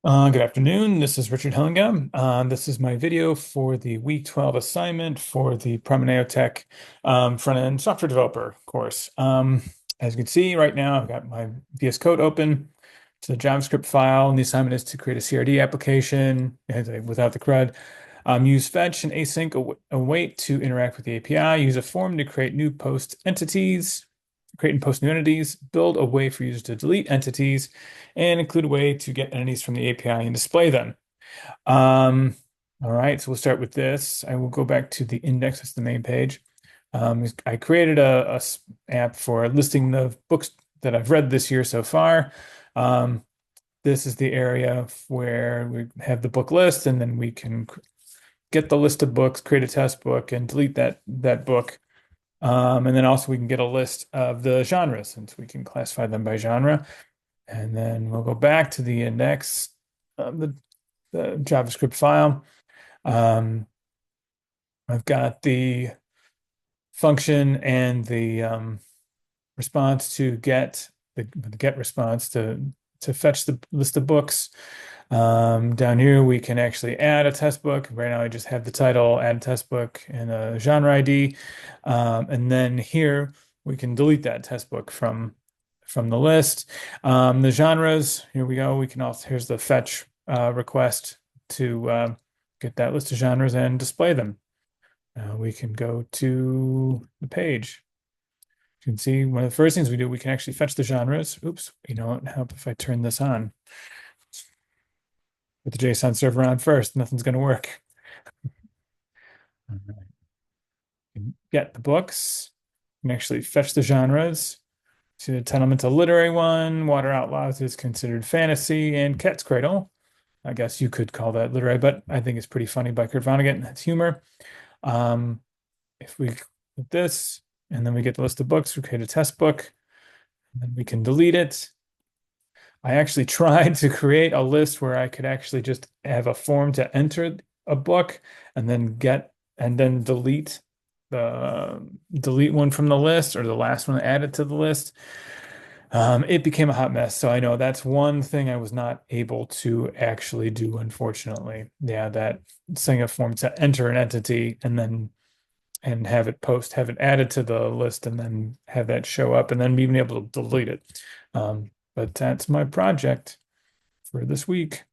Good afternoon. This is Richard Hillingam. This is my video for the Week 12 assignment for the Promeneo Tech front-end software developer course. As you can see right now, I've got my VS Code open to the JavaScript file, and the assignment is to create a CRD application without the CRUD. Use fetch and async await to interact with the API. Use a form to create new post entities. Create and post new entities, build a way for users to delete entities, and include a way to get entities from the API and display them. Um, all right, so we'll start with this. I will go back to the index, that's the main page. I created a app for listing the books that I've read this year so far. Um, this is the area where we have the book list, and then we can get the list of books, create a test book, and delete that book. And then also we can get a list of the genres since we can classify them by genre. And then we'll go back to the index, the JavaScript file. Um, I've got the function and the response to get the get response to fetch the list of books. Down here, we can actually add a test book. Right now, I just have the title, add a test book, and a genre ID. And then here, we can delete that test book from the list. The genres, here we go. We can also, here's the fetch request to get that list of genres and display them. We can go to the page. You can see one of the first things we do, we can actually fetch the genres. Oops, you know what? Help if I turn this on. Put the JSON server on first, nothing's going to work. All right. Get the books. You can actually fetch the genres. See the Tenement a literary one, Water Outlaws is considered fantasy, and Cat's Cradle. I guess you could call that literary, but I think it's pretty funny by Kurt Vonnegut. That's humor. Um, if we put this, and then we get the list of books, we create a test book, and then we can delete it. I actually tried to create a list where I could actually just have a form to enter a book and then delete one from the list or the last one added to the list. It became a hot mess. So I know that's one thing I was not able to actually do, unfortunately. Yeah, that setting a form to enter an entity and have it added to the list and then have that show up and then being able to delete it. But that's my project for this week.